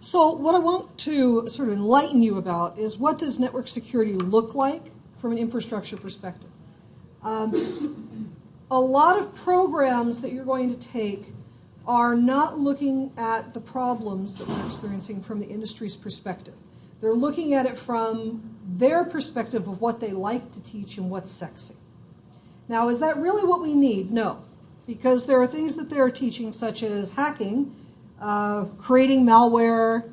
So what I want to sort of enlighten you about is what does network security look like from an infrastructure perspective. A lot of programs that you're going to take are not looking at the problems that we're experiencing from the industry's perspective. They're looking at it from their perspective of what they like to teach and what's sexy. Now, is that really what we need? No, because there are things that they're teaching, such as hacking, creating malware,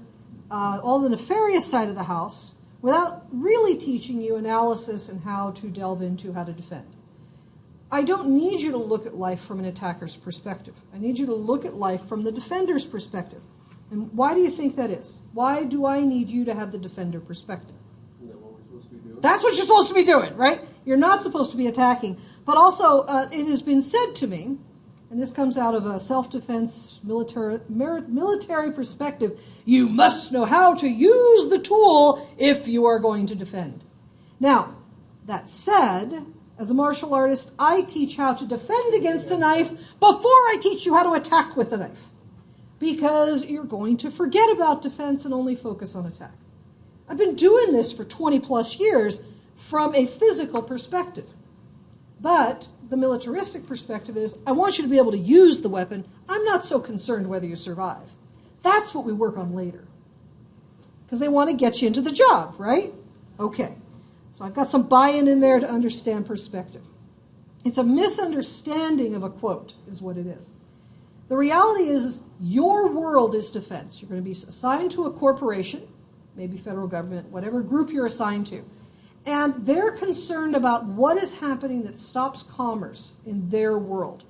all the nefarious side of the house, without really teaching you analysis and how to delve into how to defend. I don't need you to look at life from an attacker's perspective. I need you to look at life from the defender's perspective. And why do you think that is? Why do I need you to have the defender perspective? Isn't that what we're supposed to be doing? That's what you're supposed to be doing, right? You're not supposed to be attacking. But also, it has been said to me, and this comes out of a self-defense military perspective, you must know how to use the tool if you are going to defend. Now, that said, as a martial artist, I teach how to defend against a knife before I teach you how to attack with a knife. Because you're going to forget about defense and only focus on attack. I've been doing this for 20 plus years from a physical perspective. But the militaristic perspective is, I want you to be able to use the weapon. I'm not so concerned whether you survive. That's what we work on later. Because they want to get you into the job, right? Okay. So I've got some buy-in in there to understand perspective. It's a misunderstanding of a quote, is what it is. The reality is your world is defense. You're going to be assigned to a corporation, maybe federal government, whatever group you're assigned to. And they're concerned about what is happening that stops commerce in their world.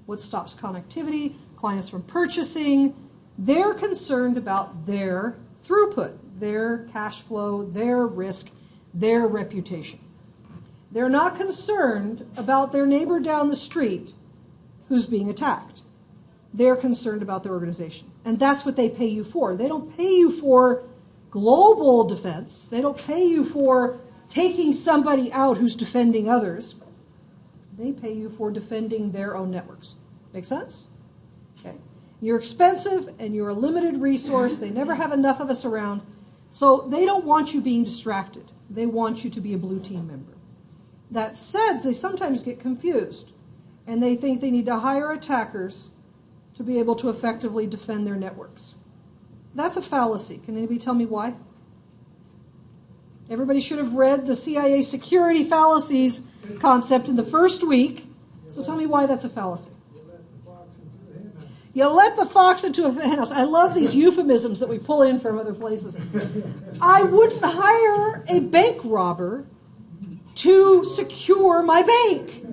What stops connectivity, clients from purchasing. They're concerned about their throughput, their cash flow, their risk, their reputation. They're not concerned about their neighbor down the street who's being attacked. They're concerned about their organization. And that's what they pay you for. They don't pay you for global defense. They don't pay you for taking somebody out who's defending others. They pay you for defending their own networks. Make sense? Okay. You're expensive and you're a limited resource. They never have enough of us around. So they don't want you being distracted. They want you to be a blue team member. That said, they sometimes get confused. And they think they need to hire attackers to be able to effectively defend their networks. That's a fallacy. Can anybody tell me why? Everybody should have read the CIA security fallacies concept in the first week. So tell me why that's a fallacy. You let the fox into a henhouse. I love these euphemisms that we pull in from other places. I wouldn't hire a bank robber to secure my bank.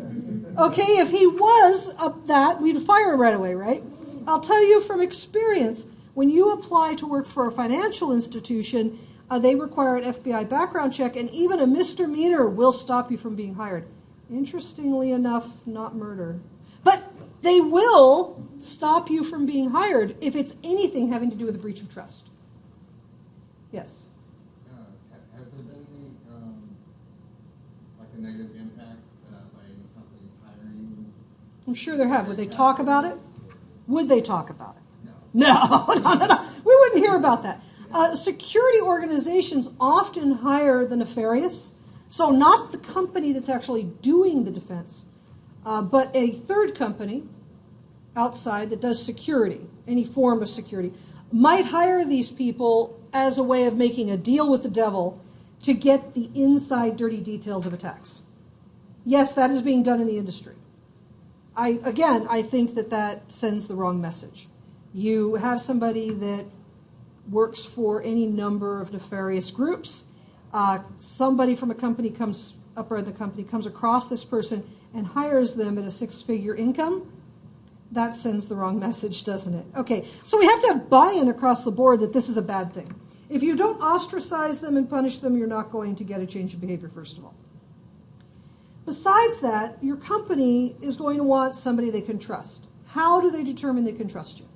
Okay, if he was that, we'd fire him right away, right? I'll tell you from experience, when you apply to work for a financial institution, they require an FBI background check, and even a misdemeanor will stop you from being hired. Interestingly enough, not murder. But they will stop you from being hired if it's anything having to do with a breach of trust. Yes? Has there been any, like a negative impact by any companies hiring? I'm sure there have. Would they talk about it? Would they talk about it? No. No. We wouldn't hear about that. Security organizations often hire the nefarious. So not the company that's actually doing the defense, but a third company outside that does security, any form of security, might hire these people as a way of making a deal with the devil to get the inside dirty details of attacks. Yes, that is being done in the industry. I think that sends the wrong message. You have somebody that works for any number of nefarious groups. Somebody from a company comes across this person and hires them at a six-figure income. That sends the wrong message, doesn't it? Okay, so we have to have buy-in across the board that this is a bad thing. If you don't ostracize them and punish them, you're not going to get a change in behavior, first of all. Besides that, your company is going to want somebody they can trust. How do they determine they can trust you?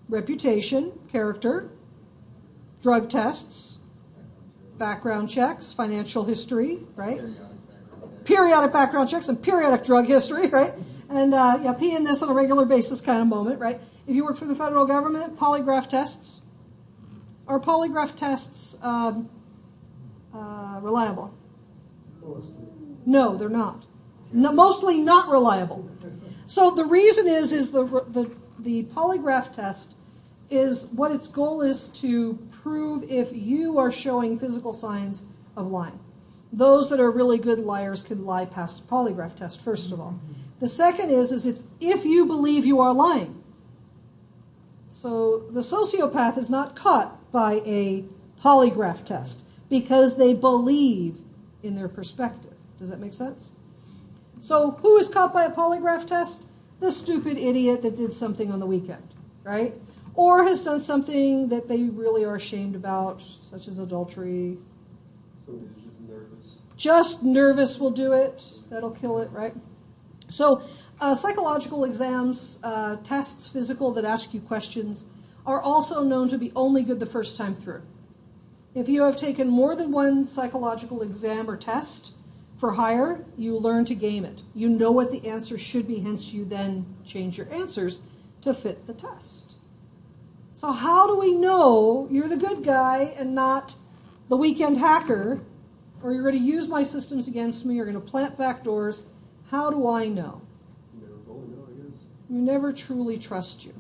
Reputation, character, drug tests, background checks, financial history, right? Periodic background checks and periodic drug history, right? And peeing this on a regular basis kind of moment, right? If you work for the federal government, polygraph tests. Are polygraph tests reliable? No, they're not. No, mostly not reliable. So the reason is the polygraph test is what its goal is to prove if you are showing physical signs of lying. Those that are really good liars can lie past a polygraph test, first of all. The second is it's if you believe you are lying. So the sociopath is not caught by a polygraph test because they believe in their perspective. Does that make sense? So who is caught by a polygraph test? The stupid idiot that did something on the weekend, right? Or has done something that they really are ashamed about, such as adultery. Somebody who's just nervous. Just nervous will do it. That'll kill it, right? So psychological exams, tests, physical, that ask you questions, are also known to be only good the first time through. If you have taken more than one psychological exam or test for hire, you learn to game it. You know what the answer should be, hence you then change your answers to fit the test. So how do we know you're the good guy and not the weekend hacker, or you're going to use my systems against me, you're going to plant backdoors? How do I know? You never fully know, I guess. You never truly trust you.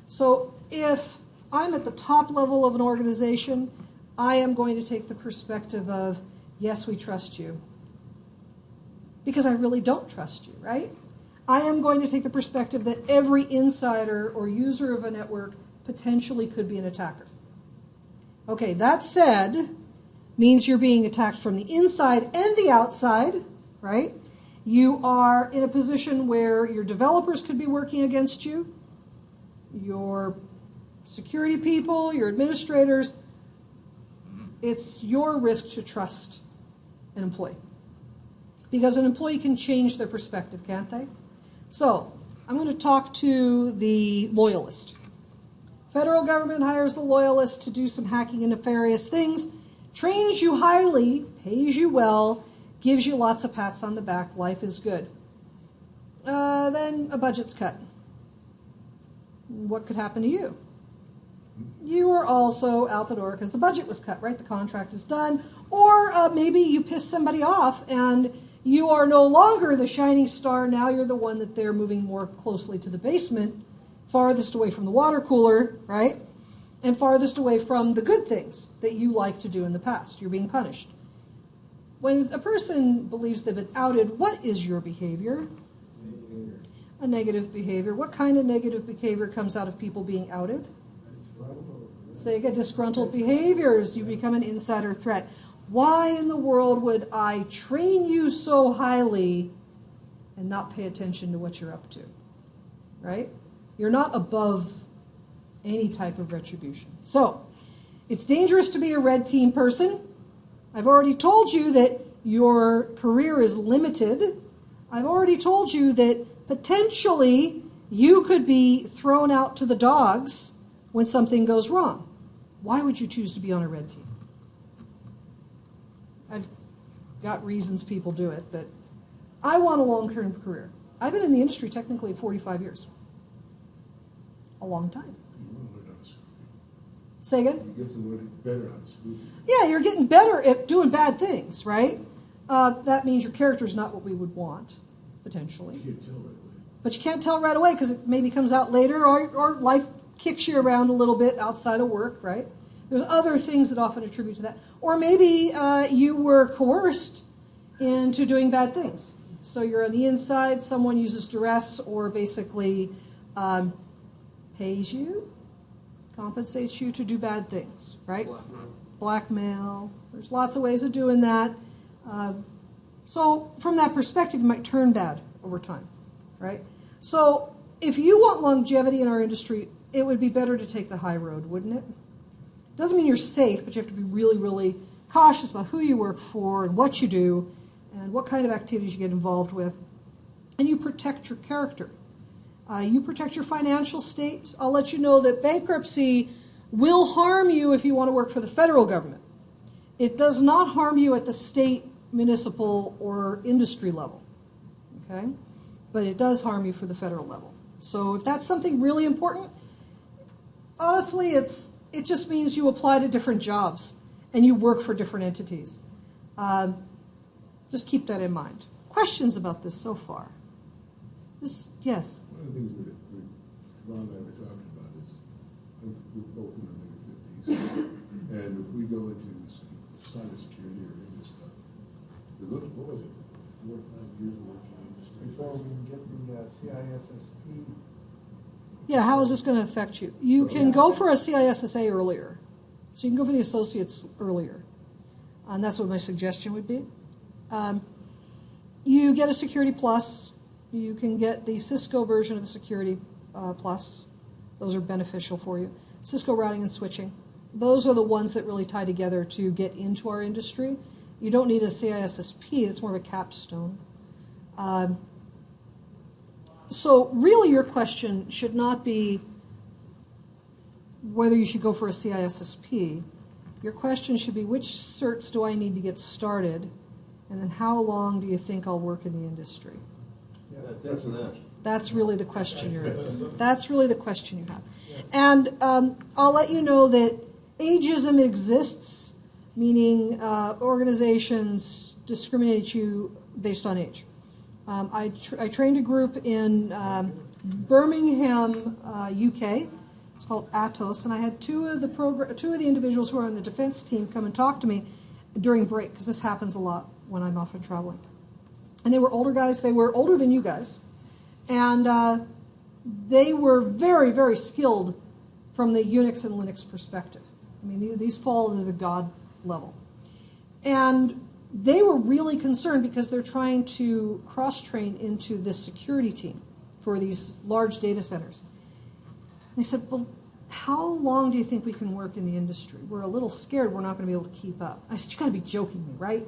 So if I'm at the top level of an organization, I am going to take the perspective of, yes, we trust you. Because I really don't trust you, right? I am going to take the perspective that every insider or user of a network potentially could be an attacker. Okay, that said, means you're being attacked from the inside and the outside, right? You are in a position where your developers could be working against you, your security people, your administrators. It's your risk to trust an employee. Because an employee can change their perspective, can't they? So, I'm going to talk to the loyalist. Federal government hires the loyalist to do some hacking and nefarious things, trains you highly, pays you well, gives you lots of pats on the back, life is good. Then a budget's cut. What could happen to you? You are also out the door because the budget was cut, right? The contract is done. Or maybe you piss somebody off and you are no longer the shining star. Now you're the one that they're moving more closely to the basement, farthest away from the water cooler, right? And farthest away from the good things that you like to do in the past. You're being punished. When a person believes they've been outed, what is your behavior? A negative behavior. What kind of negative behavior comes out of people being outed? Say again, disgruntled behaviors. You become an insider threat. Why in the world would I train you so highly and not pay attention to what you're up to? Right? You're not above any type of retribution. So, it's dangerous to be a red team person. I've already told you that your career is limited. I've already told you that potentially you could be thrown out to the dogs when something goes wrong. Why would you choose to be on a red team? I've got reasons people do it, but I want a long-term career. I've been in the industry technically 45 years. A long time. You want to learn how to screw. Say again? You get to learn better how to screw. Yeah, you're getting better at doing bad things, right? That means your character is not what we would want, potentially. You can't tell right away. But you can't tell right away because it maybe comes out later, or life kicks you around a little bit outside of work, right? There's other things that often attribute to that. Or maybe you were coerced into doing bad things. So you're on the inside, someone uses duress or basically pays you, compensates you to do bad things, right? Blackmail. There's lots of ways of doing that. So from that perspective, it might turn bad over time, right? So if you want longevity in our industry, it would be better to take the high road, wouldn't it? Doesn't mean you're safe, but you have to be really, really cautious about who you work for and what you do and what kind of activities you get involved with. And you protect your character. You protect your financial state. I'll let you know that bankruptcy will harm you if you want to work for the federal government. It does not harm you at the state, municipal, or industry level. Okay? But it does harm you for the federal level. So if that's something really important, honestly, it just means you apply to different jobs and you work for different entities. Just keep that in mind. Questions about this so far? Yes? One of the things that Ron and I were talking about is, we're both in our later 50s, and if we go into cybersecurity or any of this stuff, what was it, 4 or 5 years of working in this industry? Before we can get the CISSP. Yeah, how is this going to affect you? You can go for a CISSA earlier. So you can go for the associates earlier. And that's what my suggestion would be. You get a Security Plus. You can get the Cisco version of the Security Plus. Those are beneficial for you. Cisco routing and switching. Those are the ones that really tie together to get into our industry. You don't need a CISSP. It's more of a capstone. So really your question should not be whether you should go for a CISSP. Your question should be, which certs do I need to get started, and then how long do you think I'll work in the industry? That's that. That's really the question you're in. That's really the question you have. And I'll let you know that ageism exists, meaning organizations discriminate you based on age. I trained a group in Birmingham, UK. It's called Atos, and I had two of the individuals who are on the defense team come and talk to me during break, because this happens a lot when I'm often traveling. And they were older guys. They were older than you guys, and they were very, very skilled from the Unix and Linux perspective. I mean, these fall into the God level, and they were really concerned because they're trying to cross-train into this security team for these large data centers. They said, well, how long do you think we can work in the industry? We're a little scared we're not going to be able to keep up. I said, you got to be joking me, right?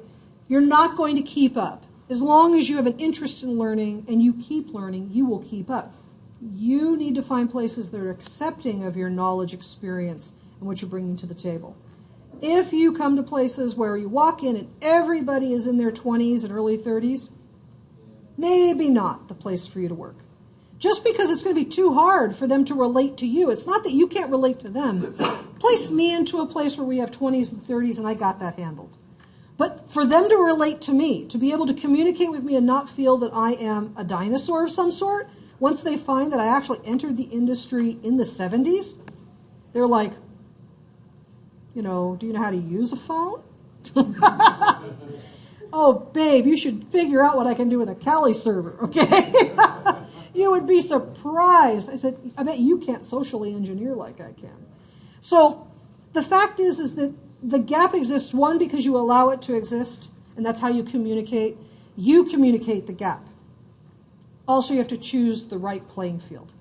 You're not going to keep up. As long as you have an interest in learning and you keep learning, you will keep up. You need to find places that are accepting of your knowledge, experience, and what you're bringing to the table. If you come to places where you walk in and everybody is in their 20s and early 30s, maybe not the place for you to work. Just because it's going to be too hard for them to relate to you. It's not that you can't relate to them. Place me into a place where we have 20s and 30s and I got that handled. But for them to relate to me, to be able to communicate with me and not feel that I am a dinosaur of some sort, once they find that I actually entered the industry in the 70s, they're like, do you know how to use a phone? Oh, babe, you should figure out what I can do with a Kali server, okay? You would be surprised. I said, I bet you can't socially engineer like I can. So the fact is that the gap exists, one, because you allow it to exist, and that's how you communicate. You communicate the gap. Also, you have to choose the right playing field.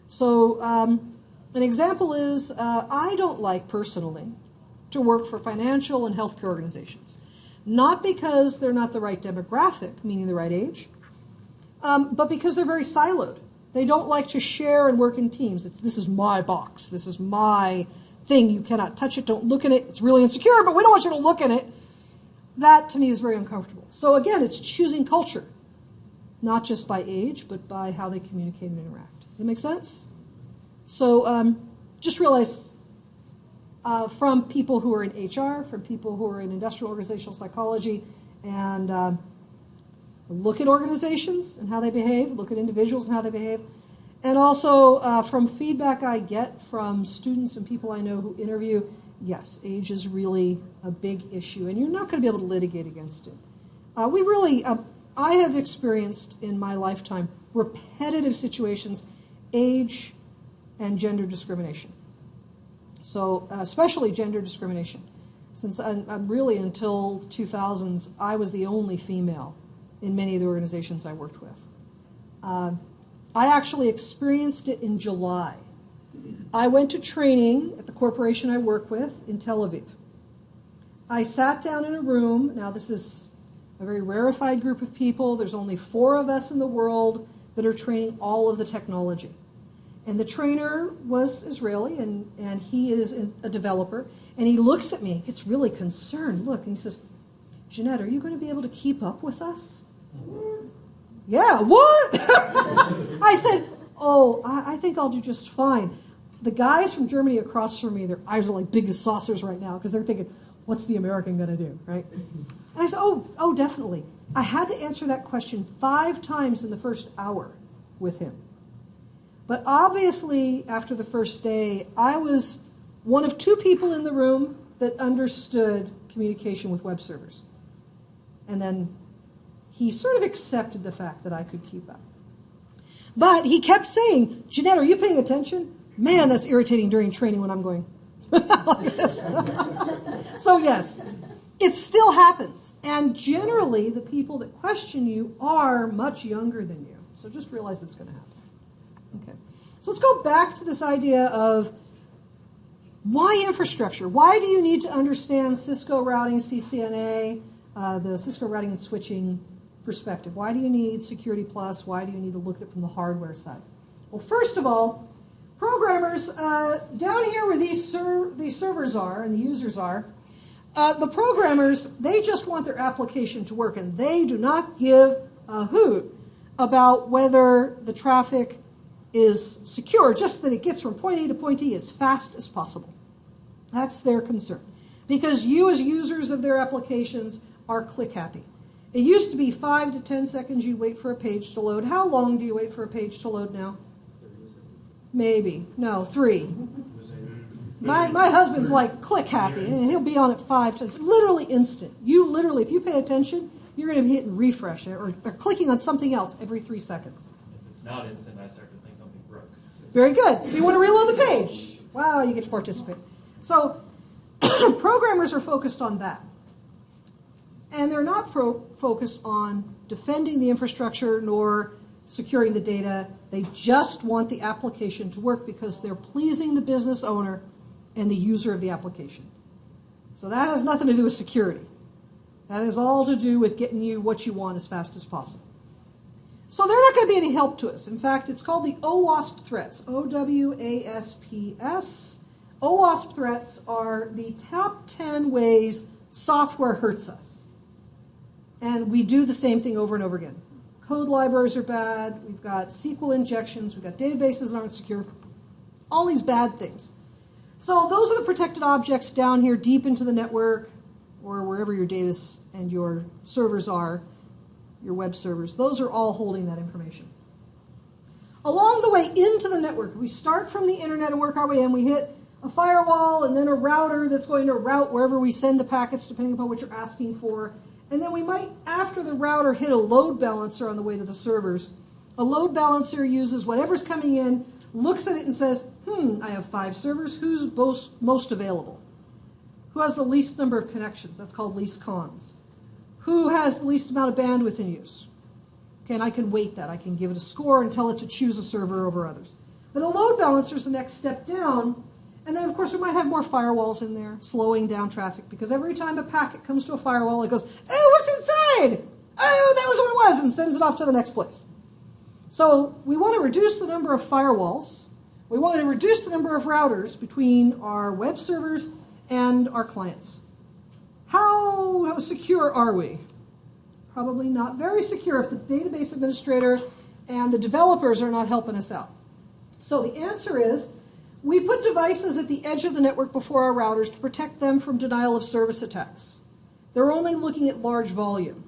So an example is I don't like, personally, to work for financial and healthcare organizations. Not because they're not the right demographic, meaning the right age, but because they're very siloed. They don't like to share and work in teams. This is my box. This is my thing. You cannot touch it. Don't look in it. It's really insecure, but we don't want you to look in it. That, to me, is very uncomfortable. So again, it's choosing culture, not just by age, but by how they communicate and interact. Does that make sense? So just realize from people who are in HR, from people who are in industrial organizational psychology, and look at organizations and how they behave, look at individuals and how they behave, and also from feedback I get from students and people I know who interview, yes, age is really a big issue, and you're not going to be able to litigate against it. I have experienced in my lifetime repetitive situations, age and gender discrimination. So especially gender discrimination. Since I'm really until 2000s, I was the only female in many of the organizations I worked with. I actually experienced it in July. I went to training at the corporation I work with in Tel Aviv. I sat down in a room. Now, this is a very rarefied group of people. There's only 4 of us in the world that are training all of the technology. And the trainer was Israeli, and he is a developer. And he looks at me, he gets really concerned. Look, and he says, Jeanette, are you going to be able to keep up with us? Yeah, what? I said, Oh, I think I'll do just fine. The guys from Germany across from me, their eyes are like big as saucers right now because they're thinking, what's the American going to do, right? And I said, oh, definitely. I had to answer that question 5 times in the first hour with him. But obviously, after the first day, I was one of 2 people in the room that understood communication with web servers. And then he sort of accepted the fact that I could keep up. But he kept saying, Jeanette, are you paying attention? Man, that's irritating during training when I'm going like this. So yes, it still happens. And generally, the people that question you are much younger than you. So just realize it's going to happen. Okay. So let's go back to this idea of why infrastructure? Why do you need to understand Cisco routing, CCNA, the Cisco routing and switching perspective? Why do you need Security Plus? Why do you need to look at it from the hardware side? Well, first of all, programmers, down here where these servers are and the users are, the programmers, they just want their application to work, and they do not give a hoot about whether the traffic is secure, just that it gets from point A to point E as fast as possible. That's their concern. Because you as users of their applications are click happy. It used to be 5 to 10 seconds you'd wait for a page to load. How long do you wait for a page to load now? Maybe. No, 3. My husband's like click happy, and he'll be on it 5 times. Literally instant. If you pay attention, you're going to be hitting refresh or clicking on something else every 3 seconds. If it's not instant, I start to think something broke. Very good. So you want to reload the page. Wow, you get to participate. So programmers are focused on that. And they're not focused on defending the infrastructure nor securing the data. They just want the application to work because they're pleasing the business owner and the user of the application. So that has nothing to do with security. That is all to do with getting you what you want as fast as possible. So they're not going to be any help to us. In fact, it's called the OWASP threats, OWASPS. OWASP threats are the top 10 ways software hurts us. And we do the same thing over and over again. Code libraries are bad. We've got SQL injections. We've got databases that aren't secure. All these bad things. So those are the protected objects down here deep into the network or wherever your data and your servers are, your web servers. Those are all holding that information. Along the way into the network, we start from the internet and work our way in. We hit a firewall and then a router that's going to route wherever we send the packets depending upon what you're asking for. And then we might, after the router, hit a load balancer on the way to the servers. A load balancer uses whatever's coming in, looks at it and says, I have 5 servers. Who's most available? Who has the least number of connections? That's called least cons. Who has the least amount of bandwidth in use? Okay, and I can weight that. I can give it a score and tell it to choose a server over others. But a load balancer is the next step down. And then, of course, we might have more firewalls in there, slowing down traffic, because every time a packet comes to a firewall, it goes, oh, what's inside? Oh, that was what it was, and sends it off to the next place. So we want to reduce the number of firewalls. We want to reduce the number of routers between our web servers and our clients. How secure are we? Probably not very secure if the database administrator and the developers are not helping us out. So the answer is, we put devices at the edge of the network before our routers to protect them from denial of service attacks. They're only looking at large volume.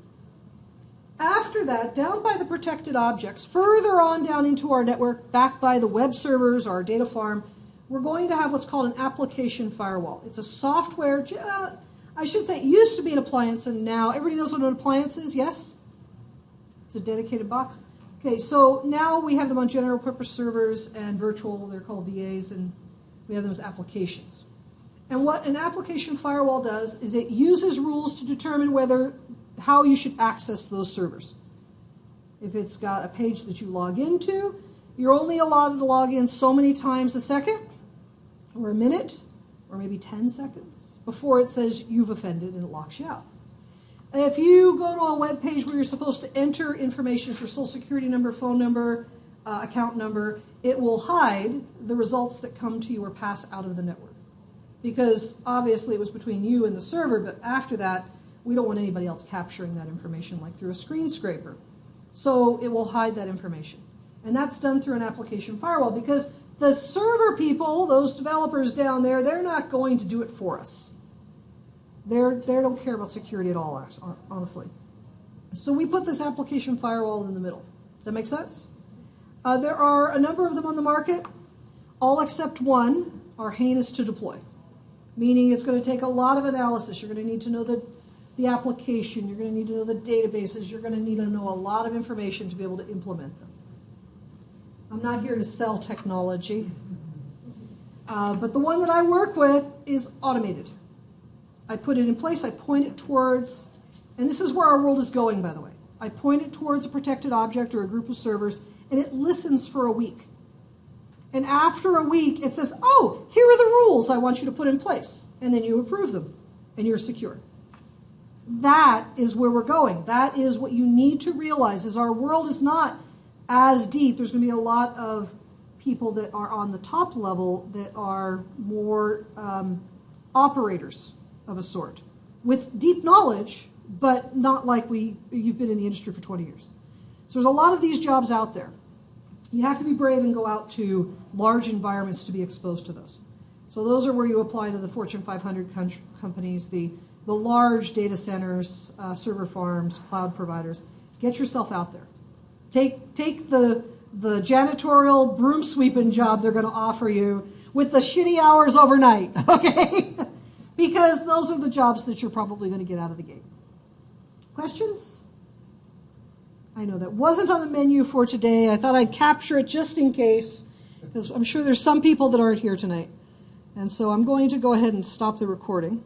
After that, down by the protected objects, further on down into our network, back by the web servers, our data farm, we're going to have what's called an application firewall. It's a software, I should say it used to be an appliance, and now everybody knows what an appliance is, yes? It's a dedicated box. Okay, so now we have them on general purpose servers and virtual, they're called VAs, and we have them as applications. And what an application firewall does is it uses rules to determine how you should access those servers. If it's got a page that you log into, you're only allowed to log in so many times a second, or a minute, or maybe 10 seconds, before it says you've offended and it locks you out. If you go to a web page where you're supposed to enter information for social security number, phone number, account number, it will hide the results that come to you or pass out of the network. Because obviously it was between you and the server, but after that, we don't want anybody else capturing that information like through a screen scraper. So it will hide that information. And that's done through an application firewall because the server people, those developers down there, they're not going to do it for us. They don't care about security at all, honestly. So we put this application firewall in the middle. Does that make sense? There are a number of them on the market. All except one are heinous to deploy, meaning it's going to take a lot of analysis. You're going to need to know the application. You're going to need to know the databases. You're going to need to know a lot of information to be able to implement them. I'm not here to sell technology, but the one that I work with is automated. I put it in place. I point it towards, and this is where our world is going, by the way. I point it towards a protected object or a group of servers, and it listens for a week. And after a week, it says, oh, here are the rules I want you to put in place. And then you approve them, and you're secure. That is where we're going. That is what you need to realize is our world is not as deep. There's going to be a lot of people that are on the top level that are more operators of a sort with deep knowledge, but not like you've been in the industry for 20 years. So there's a lot of these jobs out there. You have to be brave and go out to large environments to be exposed to those. So those are where you apply to the Fortune 500 companies, the large data centers, server farms, cloud providers. Get yourself out there. Take the janitorial broom sweeping job they're going to offer you with the shitty hours overnight, okay? Because those are the jobs that you're probably going to get out of the gate. Questions? I know that wasn't on the menu for today. I thought I'd capture it just in case, because I'm sure there's some people that aren't here tonight. And so I'm going to go ahead and stop the recording.